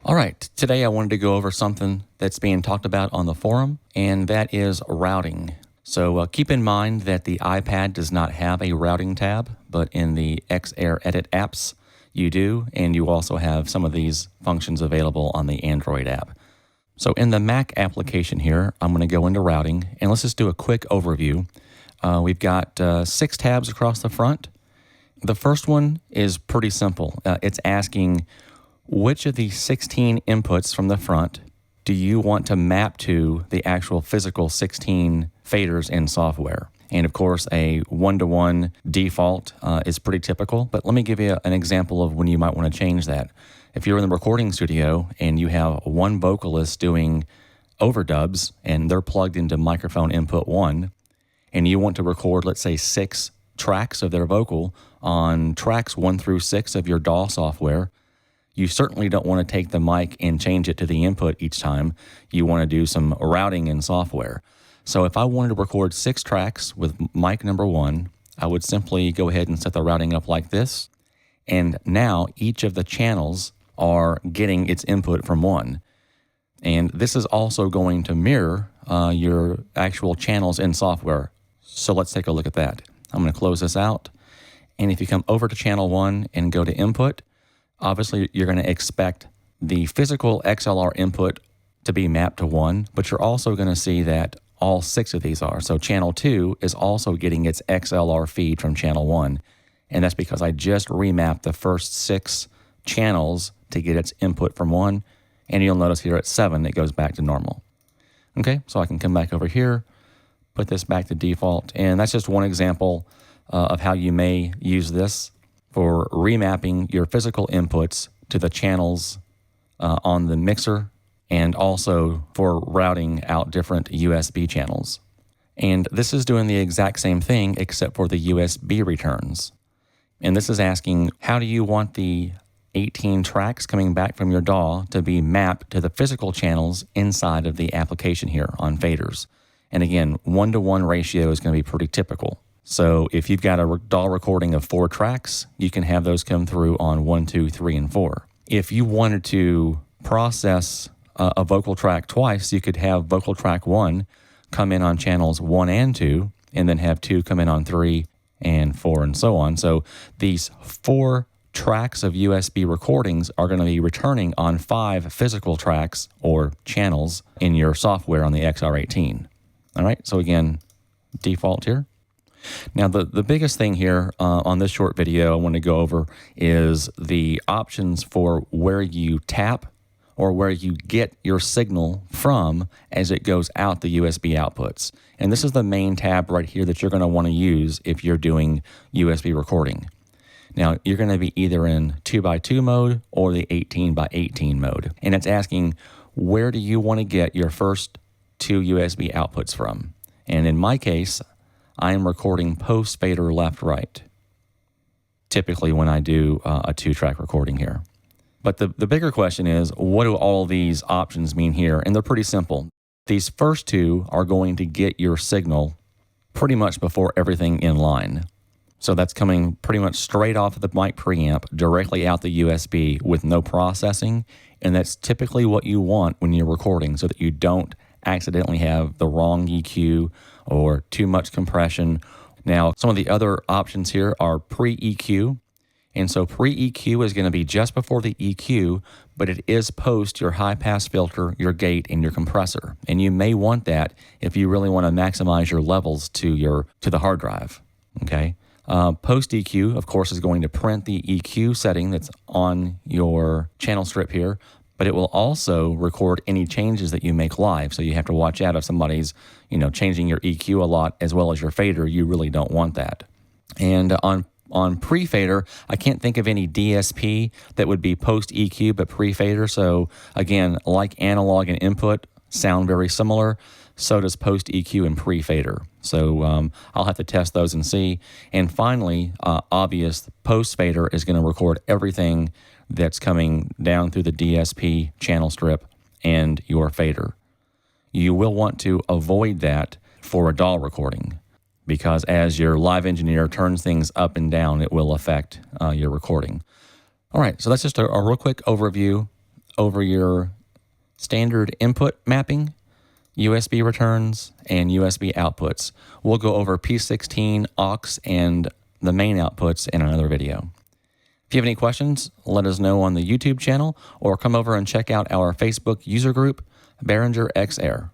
All right, today I wanted to go over something that's being talked about on the forum, and that is routing. So keep in mind that the iPad does not have a routing tab, but in the XR18 apps, you do, and you also have some of these functions available on the Android app. So in the Mac application here, I'm going to go into routing, and let's just do a quick overview. We've got 6 tabs across the front. The first one is pretty simple. It's asking which of the 16 inputs from the front do you want to map to the actual physical 16 faders in software. And of course, a 1-to-1 default is pretty typical, but let me give you an example of when you might want to change that. If you're in the recording studio and you have one vocalist doing overdubs and they're plugged into microphone input 1, and you want to record, let's say, 6 tracks of their vocal on tracks 1 through 6 of your DAW software, you certainly don't want to take the mic and change it to the input each time. You want to do some routing in software. So if I wanted to record 6 tracks with mic number 1, I would simply go ahead and set the routing up like this. And now each of the channels are getting its input from 1. And this is also going to mirror your actual channels in software. So let's take a look at that. I'm going to close this out. And if you come over to channel 1 and go to input, obviously you're going to expect the physical XLR input to be mapped to 1, but you're also going to see that all 6 of these are. So channel 2 is also getting its XLR feed from channel 1. And that's because I just remapped the first 6 channels to get its input from 1. And you'll notice here at 7, it goes back to normal. Okay, so I can come back over here, put this back to default. And that's just one example of how you may use this for remapping your physical inputs to the channels on the mixer, and also for routing out different USB channels. And this is doing the exact same thing except for the USB returns. And this is asking, how do you want the 18 tracks coming back from your DAW to be mapped to the physical channels inside of the application here on faders? And again, 1-to-1 ratio is going to be pretty typical. So if you've got a DAW recording of 4 tracks, you can have those come through on 1, 2, 3, and 4. If you wanted to process a vocal track twice, you could have vocal track 1 come in on channels 1 and 2, and then have 2 come in on 3 and 4, and so on. So these 4 tracks of USB recordings are going to be returning on 5 physical tracks or channels in your software on the XR18. All right, so again, default here. Now, the biggest thing here on this short video I want to go over is the options for where you tap or where you get your signal from as it goes out the USB outputs. And this is the main tab right here that you're going to want to use if you're doing USB recording. Now, you're going to be either in 2x2 mode or the 18x18 mode. And it's asking, where do you want to get your first 2 USB outputs from? And in my case, I am recording post fader left right, typically when I do a 2-track recording here. But the bigger question is, what do all these options mean here? And they're pretty simple. These first 2 are going to get your signal pretty much before everything in line. So that's coming pretty much straight off of the mic preamp, directly out the USB with no processing. And that's typically what you want when you're recording, so that you don't accidentally have the wrong EQ or too much compression. Now, some of the other options here are pre-EQ. And so pre-EQ is going to be just before the EQ, but it is post your high-pass filter, your gate, and your compressor. And you may want that if you really want to maximize your levels to the hard drive. Okay. Post EQ, of course, is going to print the EQ setting that's on your channel strip here, but it will also record any changes that you make live. So you have to watch out if somebody's, changing your EQ a lot as well as your fader. You really don't want that. And on pre-fader, I can't think of any DSP that would be post EQ but pre-fader. So again, like analog and input sound very similar, so does post EQ and pre-fader. So I'll have to test those and see. And finally, obvious, post fader is going to record everything that's coming down through the DSP channel strip and your fader. You will want to avoid that for a DAW recording, because as your live engineer turns things up and down, it will affect your recording. All right, so that's just a real quick overview over your standard input mapping, USB returns, and USB outputs. We'll go over P16, aux, and the main outputs in another video. If you have any questions, let us know on the YouTube channel or come over and check out our Facebook user group, Behringer XR.